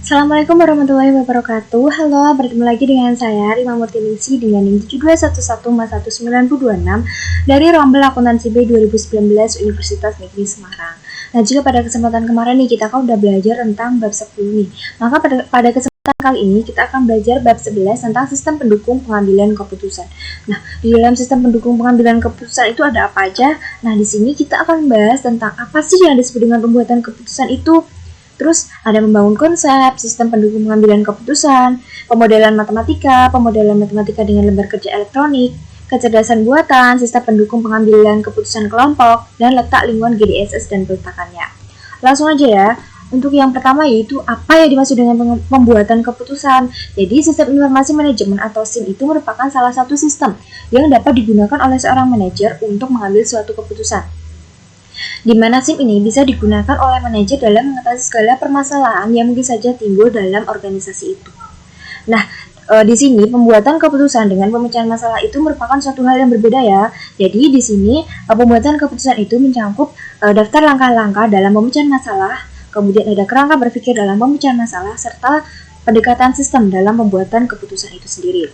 Assalamualaikum warahmatullahi wabarakatuh. Halo, bertemu lagi dengan saya Rima Murtiningsi dengan NIM 7211419226 dari Rombel Akuntansi B 2019 Universitas Negeri Semarang. Nah, jika pada kesempatan kemarin nih kita kan udah belajar tentang bab 10 nih, maka pada kesempatan kali ini kita akan belajar bab 11 tentang sistem pendukung pengambilan keputusan. Nah, di dalam sistem pendukung pengambilan keputusan itu ada apa aja? Nah, di sini kita akan bahas tentang apa sih yang disebut dengan pembuatan keputusan itu. Terus ada membangun konsep, sistem pendukung pengambilan keputusan, pemodelan matematika dengan lembar kerja elektronik, kecerdasan buatan, sistem pendukung pengambilan keputusan kelompok, dan letak lingkungan GDSS dan peletakannya. Langsung aja ya, untuk yang pertama yaitu apa yang dimaksud dengan pembuatan keputusan. Jadi sistem informasi manajemen atau SIM itu merupakan salah satu sistem yang dapat digunakan oleh seorang manajer untuk mengambil suatu keputusan, di mana SIM ini bisa digunakan oleh manajer dalam mengatasi segala permasalahan yang mungkin saja timbul dalam organisasi itu. Nah, di sini pembuatan keputusan dengan pemecahan masalah itu merupakan suatu hal yang berbeda ya. Jadi di sini pembuatan keputusan itu mencakup daftar langkah-langkah dalam pemecahan masalah, kemudian ada kerangka berpikir dalam pemecahan masalah, serta pendekatan sistem dalam pembuatan keputusan itu sendiri.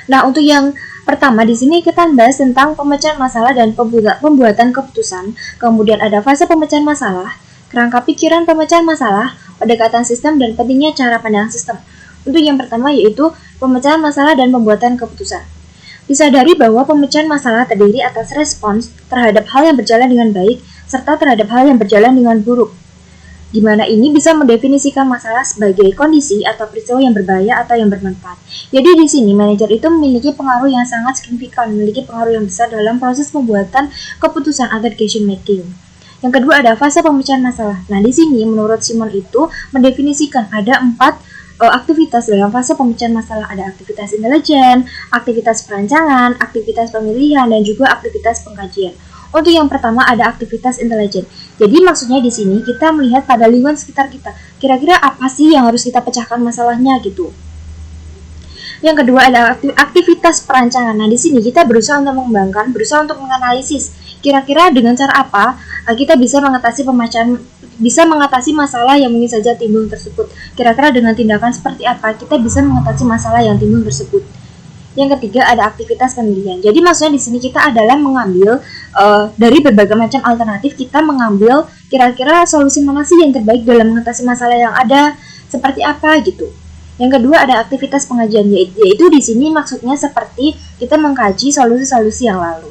Nah, untuk yang pertama di sini kita bahas tentang pemecahan masalah dan pembuatan keputusan. Kemudian ada fase pemecahan masalah, kerangka pikiran pemecahan masalah, pendekatan sistem, dan pentingnya cara pandang sistem. Untuk yang pertama yaitu pemecahan masalah dan pembuatan keputusan. Disadari bahwa pemecahan masalah terdiri atas respons terhadap hal yang berjalan dengan baik serta terhadap hal yang berjalan dengan buruk, di mana ini bisa mendefinisikan masalah sebagai kondisi atau peristiwa yang berbahaya atau yang bermanfaat. Jadi di sini manajer itu memiliki pengaruh yang sangat signifikan, memiliki pengaruh yang besar dalam proses pembuatan keputusan atau decision making. Yang kedua ada fase pemecahan masalah. Nah, di sini menurut Simon itu mendefinisikan ada 4 aktivitas dalam fase pemecahan masalah. Ada aktivitas intelijen, aktivitas perancangan, aktivitas pemilihan, dan juga aktivitas pengkajian. Untuk yang pertama ada aktivitas intelijen. Jadi maksudnya di sini kita melihat pada lingkungan sekitar kita. Kira-kira apa sih yang harus kita pecahkan masalahnya gitu. Yang kedua ada aktivitas perancangan. Nah, di sini kita berusaha untuk mengembangkan, berusaha untuk menganalisis. Kira-kira dengan cara apa kita bisa mengatasi masalah yang mungkin saja timbul tersebut. Kira-kira dengan tindakan seperti apa kita bisa mengatasi masalah yang timbul tersebut. Yang ketiga ada aktivitas pemilihan. Jadi maksudnya di sini kita adalah mengambil dari berbagai macam alternatif, kita mengambil kira-kira solusi mana sih yang terbaik dalam mengatasi masalah yang ada, seperti apa gitu. Yang kedua ada aktivitas pengajian, yaitu di sini maksudnya seperti kita mengkaji solusi-solusi yang lalu.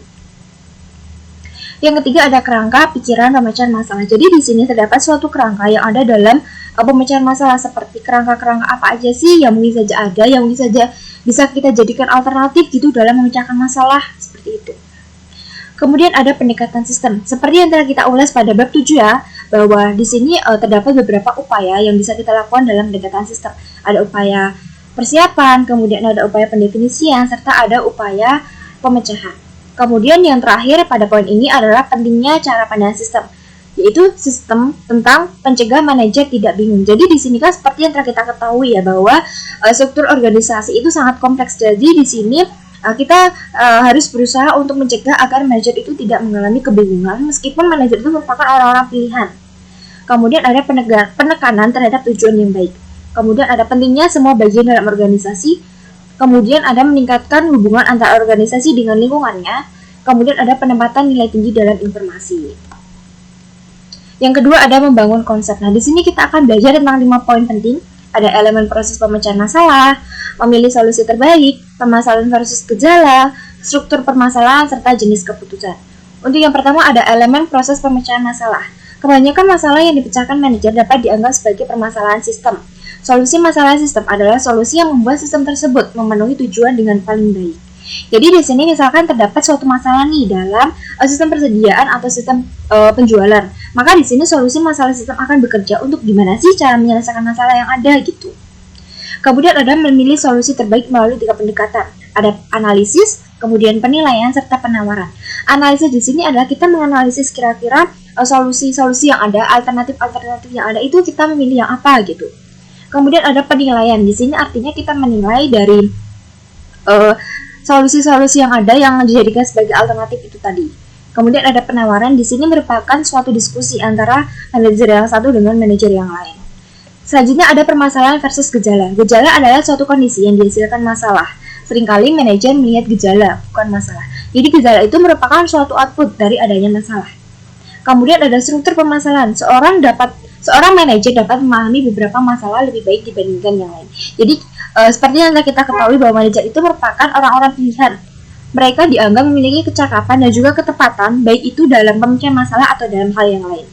Yang ketiga ada kerangka pikiran pemecahan masalah. Jadi di sini terdapat suatu kerangka yang ada dalam pemecahan masalah, seperti kerangka-kerangka apa aja sih yang mungkin saja ada, yang mungkin saja bisa kita jadikan alternatif gitu dalam memecahkan masalah, seperti itu. Kemudian ada pendekatan sistem. Seperti yang telah kita ulas pada bab 7 ya, bahwa di sini terdapat beberapa upaya yang bisa kita lakukan dalam pendekatan sistem. Ada upaya persiapan, kemudian ada upaya pendefinisian, serta ada upaya pemecahan. Kemudian yang terakhir pada poin ini adalah pentingnya cara pandang sistem, yaitu sistem tentang pencegah manajer tidak bingung. Jadi di sini kan seperti yang telah kita ketahui ya, bahwa struktur organisasi itu sangat kompleks. Jadi di sini kita harus berusaha untuk mencegah agar manajer itu tidak mengalami kebingungan meskipun manajer itu merupakan orang-orang pilihan. Kemudian ada penekanan terhadap tujuan yang baik. Kemudian ada pentingnya semua bagian dalam organisasi. Kemudian ada meningkatkan hubungan antara organisasi dengan lingkungannya. Kemudian ada penempatan nilai tinggi dalam informasi. Yang kedua ada membangun konsep. Nah, di sini kita akan belajar tentang 5 poin penting. Ada elemen proses pemecahan masalah, memilih solusi terbaik, permasalahan versus gejala, struktur permasalahan, serta jenis keputusan. Untuk yang pertama ada elemen proses pemecahan masalah. Kebanyakan masalah yang dipecahkan manajer dapat dianggap sebagai permasalahan sistem. Solusi masalah sistem adalah solusi yang membuat sistem tersebut memenuhi tujuan dengan paling baik. Jadi di sini misalkan terdapat suatu masalah nih dalam sistem persediaan atau sistem penjualan, maka di sini solusi masalah sistem akan bekerja untuk gimana sih cara menyelesaikan masalah yang ada gitu. Kemudian ada memilih solusi terbaik melalui 3 pendekatan. Ada analisis, kemudian penilaian, serta penawaran. Analisis di sini adalah kita menganalisis kira-kira solusi-solusi yang ada, alternatif-alternatif yang ada itu kita memilih yang apa gitu. Kemudian ada penilaian. Di sini artinya kita menilai dari solusi-solusi yang ada yang dijadikan sebagai alternatif itu tadi. Kemudian ada penawaran. Di sini merupakan suatu diskusi antara manajer yang satu dengan manajer yang lain. Selanjutnya ada permasalahan versus gejala. Gejala adalah suatu kondisi yang dihasilkan masalah. Seringkali manajer melihat gejala, bukan masalah. Jadi gejala itu merupakan suatu output dari adanya masalah. Kemudian ada struktur permasalahan. Seorang manajer dapat memahami beberapa masalah lebih baik dibandingkan yang lain. Jadi seperti yang kita ketahui bahwa manajer itu merupakan orang-orang pilihan. Mereka dianggap memiliki kecakapan dan juga ketepatan, baik itu dalam pemecahan masalah atau dalam hal yang lain.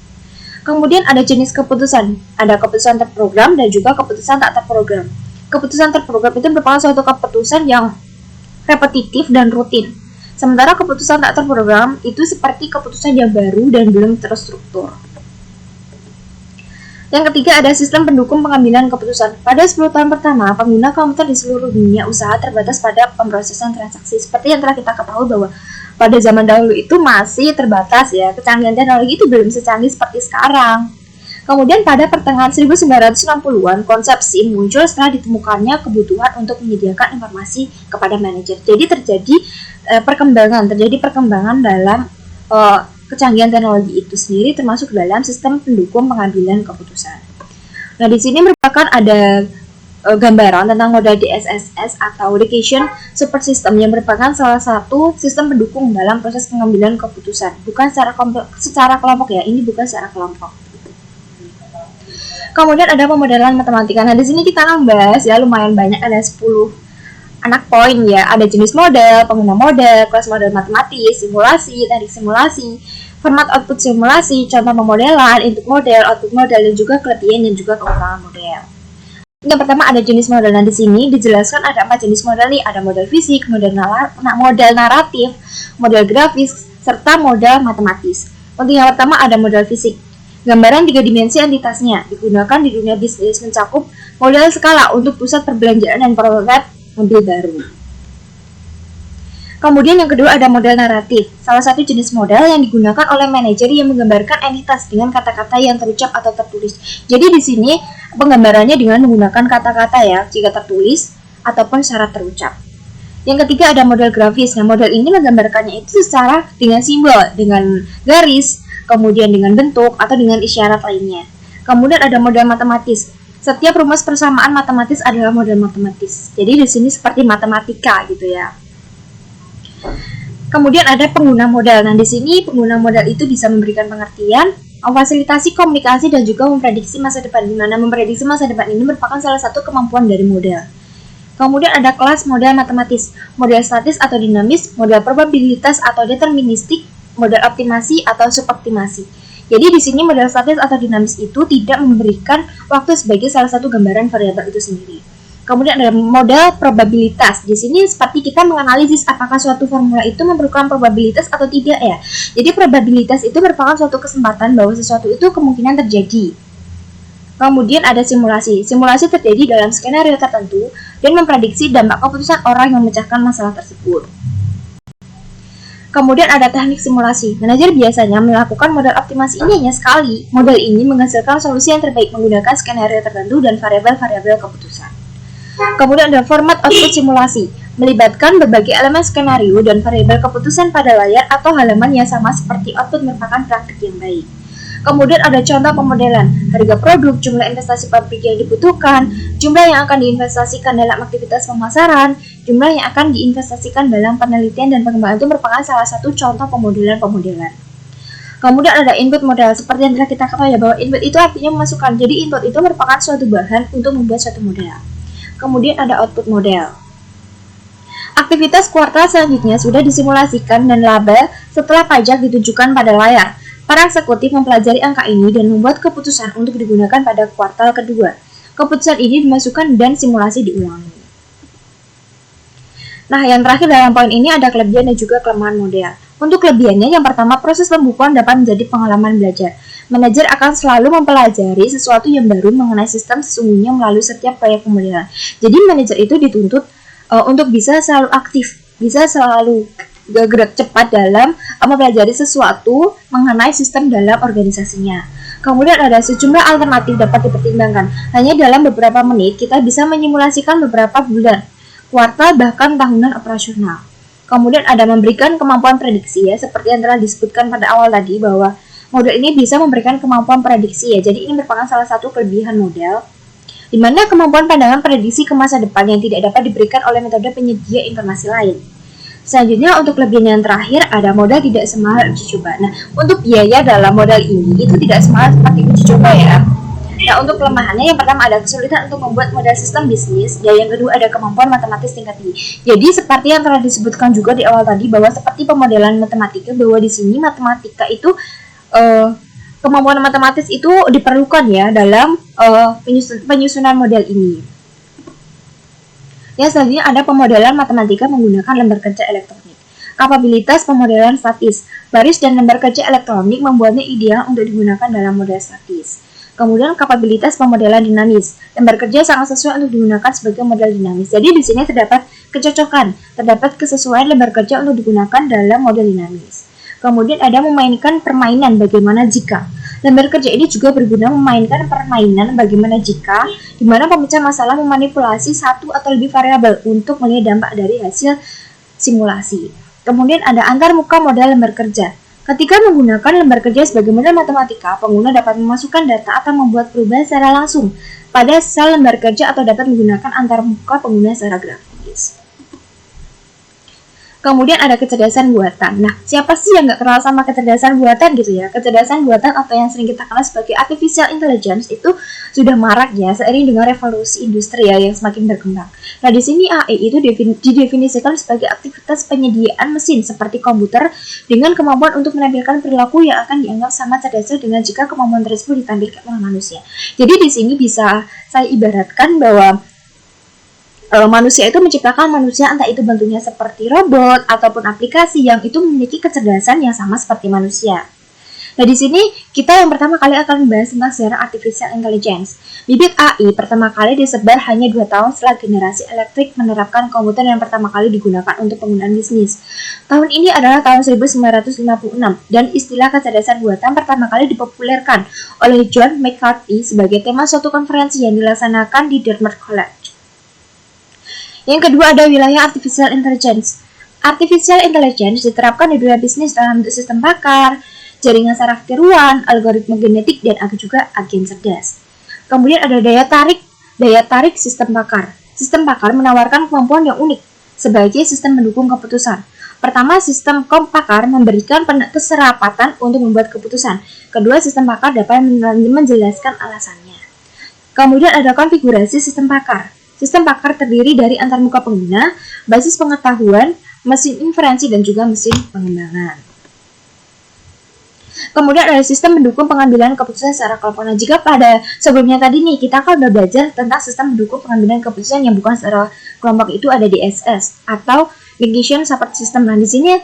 Kemudian ada jenis keputusan. Ada keputusan terprogram dan juga keputusan tak terprogram. Keputusan terprogram itu merupakan suatu keputusan yang repetitif dan rutin. Sementara keputusan tak terprogram itu seperti keputusan yang baru dan belum terstruktur. Yang ketiga ada sistem pendukung pengambilan keputusan. Pada 10 tahun pertama, pengguna komputer di seluruh dunia usaha terbatas pada pemrosesan transaksi. Seperti yang telah kita ketahui bahwa pada zaman dahulu itu masih terbatas ya, kecanggihan teknologi itu belum secanggih seperti sekarang. Kemudian pada pertengahan 1960-an, konsep SIM muncul setelah ditemukannya kebutuhan untuk menyediakan informasi kepada manajer. Jadi terjadi perkembangan dalam kecanggihan teknologi itu sendiri, termasuk dalam sistem pendukung pengambilan keputusan. Nah, di sini merupakan ada gambaran tentang model DSSS atau Decision Support System yang merupakan salah satu sistem pendukung dalam proses pengambilan keputusan. Bukan secara kelompok ya, ini bukan secara kelompok. Kemudian ada pemodelan matematika. Nah, di sini kita membahas ya lumayan banyak, ada 10 anak poin ya. Ada jenis model, pengguna model, kelas model matematis, simulasi, teknik simulasi, format output simulasi, contoh pemodelan, input model, output model, dan juga kelebihan dan juga kekurangan model. Yang pertama ada jenis model. Nah, di sini dijelaskan ada 4 jenis model nih. Ada model fisik, model naratif, model grafis, serta model matematis. Untuk yang pertama ada model fisik. Gambaran 3 dimensi entitasnya digunakan di dunia bisnis, mencakup model skala untuk pusat perbelanjaan dan prototipe mobil baru. Kemudian yang kedua ada model naratif, salah satu jenis model yang digunakan oleh manajer yang menggambarkan entitas dengan kata-kata yang terucap atau tertulis. Jadi di sini penggambarannya dengan menggunakan kata-kata ya, jika tertulis ataupun secara terucap. Yang ketiga ada model grafis. Nah, model ini menggambarkannya itu secara dengan simbol, dengan garis, kemudian dengan bentuk atau dengan isyarat lainnya. Kemudian ada model matematis. Setiap rumus persamaan matematis adalah model matematis. Jadi di sini seperti matematika gitu ya. Kemudian ada pengguna modal. Nah, di sini pengguna modal itu bisa memberikan pengertian, memfasilitasi komunikasi dan juga memprediksi masa depan. Di mana memprediksi masa depan ini merupakan salah satu kemampuan dari model. Kemudian ada kelas model matematis, model statis atau dinamis, model probabilitas atau deterministik, model optimasi atau suboptimasi. Jadi di sini model statis atau dinamis itu tidak memberikan waktu sebagai salah satu gambaran variabel itu sendiri. Kemudian ada model probabilitas. Di sini seperti kita menganalisis apakah suatu formula itu memerlukan probabilitas atau tidak ya. Jadi probabilitas itu merupakan suatu kesempatan bahwa sesuatu itu kemungkinan terjadi. Kemudian ada simulasi. Simulasi terjadi dalam skenario tertentu dan memprediksi dampak keputusan orang yang memecahkan masalah tersebut. Kemudian ada teknik simulasi. Manajer biasanya melakukan model optimasi ini hanya sekali. Model ini menghasilkan solusi yang terbaik menggunakan skenario tertentu dan variabel-variabel keputusan. Kemudian ada format output simulasi, melibatkan berbagai elemen skenario dan variabel keputusan pada layar atau halaman yang sama seperti output merupakan praktik yang baik. Kemudian ada contoh pemodelan, harga produk, jumlah investasi pabrik yang dibutuhkan, jumlah yang akan diinvestasikan dalam aktivitas pemasaran, jumlah yang akan diinvestasikan dalam penelitian dan pengembangan itu merupakan salah satu contoh pemodelan-pemodelan. Kemudian ada input model, seperti yang telah kita ketahui ya, bahwa input itu artinya memasukkan, jadi input itu merupakan suatu bahan untuk membuat suatu model. Kemudian ada output model. Aktivitas kuartal selanjutnya sudah disimulasikan dan label setelah pajak ditujukan pada layar. Para eksekutif mempelajari angka ini dan membuat keputusan untuk digunakan pada kuartal kedua. Keputusan ini dimasukkan dan simulasi diulangi. Nah, yang terakhir dalam poin ini ada kelebihan dan juga kelemahan model. Untuk kelebihannya, yang pertama, proses pembukuan dapat menjadi pengalaman belajar. Manajer akan selalu mempelajari sesuatu yang baru mengenai sistem sesungguhnya melalui setiap proyek pemodelan. Jadi manajer itu dituntut untuk bisa selalu aktif, bisa selalu gerak cepat dalam mempelajari sesuatu mengenai sistem dalam organisasinya. Kemudian ada sejumlah alternatif dapat dipertimbangkan. Hanya dalam beberapa menit kita bisa menyimulasikan beberapa bulan, kuartal, bahkan tahunan operasional. Kemudian ada memberikan kemampuan prediksi ya, seperti yang telah disebutkan pada awal tadi, bahwa model ini bisa memberikan kemampuan prediksi ya. Jadi ini merupakan salah satu kelebihan model. di mana kemampuan pandangan prediksi ke masa depan yang tidak dapat diberikan oleh metode penyedia informasi lain. Selanjutnya untuk kelebihan yang terakhir ada modal tidak semahal uji coba. Nah, untuk biaya dalam modal ini itu tidak semahal seperti uji coba ya. Nah, untuk kelemahannya yang pertama ada kesulitan untuk membuat model sistem bisnis, dan yang kedua ada kemampuan matematis tingkat tinggi. Jadi seperti yang telah disebutkan juga di awal tadi bahwa seperti pemodelan matematika, bahwa di sini matematika itu kemampuan matematis itu diperlukan ya dalam penyusunan model ini. Yang selanjutnya ada pemodelan matematika menggunakan lembar kerja elektronik. Kapabilitas pemodelan statis. Baris dan lembar kerja elektronik membuatnya ideal untuk digunakan dalam model statis. Kemudian kapabilitas pemodelan dinamis. Lembar kerja sangat sesuai untuk digunakan sebagai model dinamis. Jadi di sini terdapat kecocokan, terdapat kesesuaian lembar kerja untuk digunakan dalam model dinamis. Kemudian ada memainkan permainan bagaimana jika. Lembar kerja ini juga berguna memainkan permainan bagaimana jika, di mana pemecah masalah memanipulasi satu atau lebih variabel untuk melihat dampak dari hasil simulasi. Kemudian ada antarmuka model lembar kerja. Ketika menggunakan lembar kerja sebagai model matematika, pengguna dapat memasukkan data atau membuat perubahan secara langsung pada sel lembar kerja atau dapat menggunakan antarmuka pengguna secara grafis. Kemudian ada kecerdasan buatan. Nah, siapa sih yang nggak kenal sama kecerdasan buatan gitu ya? Kecerdasan buatan atau yang sering kita kenal sebagai artificial intelligence itu sudah marak ya seiring dengan revolusi industri ya yang semakin berkembang. Nah, di sini AI itu didefinisikan sebagai aktivitas penyediaan mesin seperti komputer dengan kemampuan untuk menampilkan perilaku yang akan dianggap sama cerdas dengan jika kemampuan tersebut ditampilkan oleh manusia. Jadi di sini bisa saya ibaratkan bahwa manusia itu menciptakan manusia, entah itu bentuknya seperti robot ataupun aplikasi yang itu memiliki kecerdasan yang sama seperti manusia. Nah, di sini kita yang pertama kali akan membahas tentang sejarah artificial intelligence. Bibit AI pertama kali disebar hanya 2 tahun setelah generasi elektrik menerapkan komputer yang pertama kali digunakan untuk penggunaan bisnis. Tahun ini adalah tahun 1956 dan istilah kecerdasan buatan pertama kali dipopulerkan oleh John McCarthy sebagai tema suatu konferensi yang dilaksanakan di Dartmouth College. Yang kedua ada wilayah artificial intelligence. Artificial intelligence diterapkan di dunia bisnis dalam bentuk sistem pakar, jaringan saraf tiruan, algoritma genetik, dan ada juga agen cerdas. Kemudian ada daya tarik sistem pakar. Sistem pakar menawarkan kemampuan yang unik sebagai sistem pendukung keputusan. Pertama, sistem pakar memberikan keserapatan untuk membuat keputusan. Kedua, sistem pakar dapat menjelaskan alasannya. Kemudian ada konfigurasi sistem pakar. Sistem pakar terdiri dari antarmuka pengguna, basis pengetahuan, mesin inferensi, dan juga mesin pengembangan. Kemudian ada sistem mendukung pengambilan keputusan secara kelompok. Nah, jika pada sebelumnya tadi nih, kita kan udah belajar tentang sistem mendukung pengambilan keputusan yang bukan secara kelompok itu ada DSS atau Decision Support System. Nah, di sini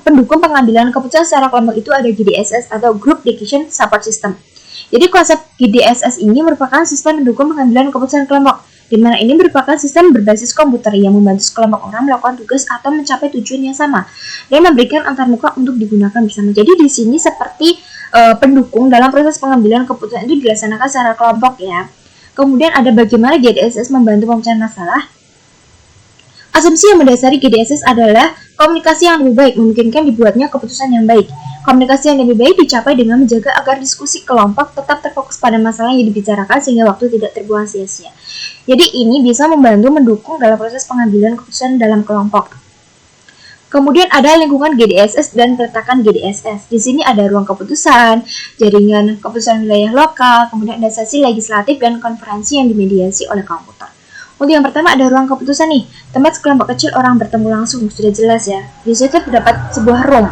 pendukung pengambilan keputusan secara kelompok itu ada GDSS atau Group Decision Support System. Jadi konsep GDSS ini merupakan sistem mendukung pengambilan keputusan kelompok, di mana ini merupakan sistem berbasis komputer yang membantu sekelompok orang melakukan tugas atau mencapai tujuan yang sama dan memberikan antarmuka untuk digunakan bersama. Jadi di sini seperti pendukung dalam proses pengambilan keputusan itu dilaksanakan secara kelompok ya. Kemudian ada bagaimana GDSS membantu pemecahan masalah. Asumsi yang mendasari GDSS adalah komunikasi yang lebih baik memungkinkan dibuatnya keputusan yang baik. Komunikasi yang lebih baik dicapai dengan menjaga agar diskusi kelompok tetap terfokus pada masalah yang dibicarakan sehingga waktu tidak terbuang sia-sia. Jadi ini bisa membantu mendukung dalam proses pengambilan keputusan dalam kelompok. Kemudian ada lingkungan GDSS dan peletakan GDSS. Di sini ada ruang keputusan, jaringan keputusan wilayah lokal, kemudian ada sesi legislatif dan konferensi yang dimediasi oleh komputer. Untuk yang pertama ada ruang keputusan nih, tempat sekelompok kecil orang bertemu langsung, sudah jelas ya. Di situ terdapat sebuah room.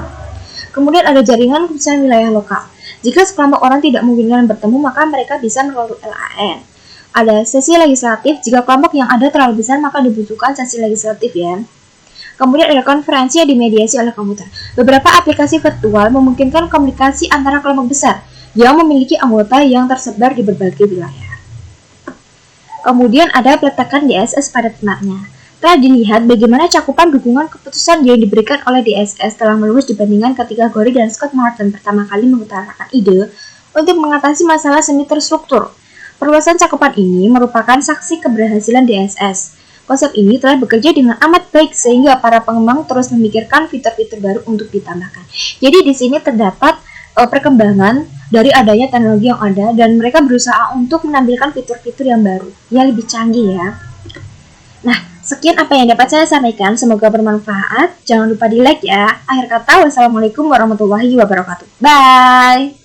Kemudian ada jaringan keputusan wilayah lokal. Jika sekelompok orang tidak memungkinkan bertemu, maka mereka bisa melalui LAN. Ada sesi legislatif, jika kelompok yang ada terlalu besar, maka dibutuhkan sesi legislatif ya. Kemudian ada konferensi yang dimediasi oleh komputer. Beberapa aplikasi virtual memungkinkan komunikasi antara kelompok besar yang memiliki anggota yang tersebar di berbagai wilayah. Kemudian ada peletakan DSS pada tempatnya. Telah dilihat bagaimana cakupan dukungan keputusan yang diberikan oleh DSS telah meluas dibandingkan ketika Gorey dan Scott Martin pertama kali mengutarakan ide untuk mengatasi masalah semi terstruktur. Perluasan cakupan ini merupakan saksi keberhasilan DSS. Konsep ini telah bekerja dengan amat baik sehingga para pengembang terus memikirkan fitur-fitur baru untuk ditambahkan. Jadi di sini terdapat perkembangan dari adanya teknologi yang ada, dan mereka berusaha untuk menampilkan fitur-fitur yang baru, yang lebih canggih ya. Nah, sekian apa yang dapat saya sampaikan, semoga bermanfaat. Jangan lupa di like ya. Akhir kata, wassalamualaikum warahmatullahi wabarakatuh. Bye!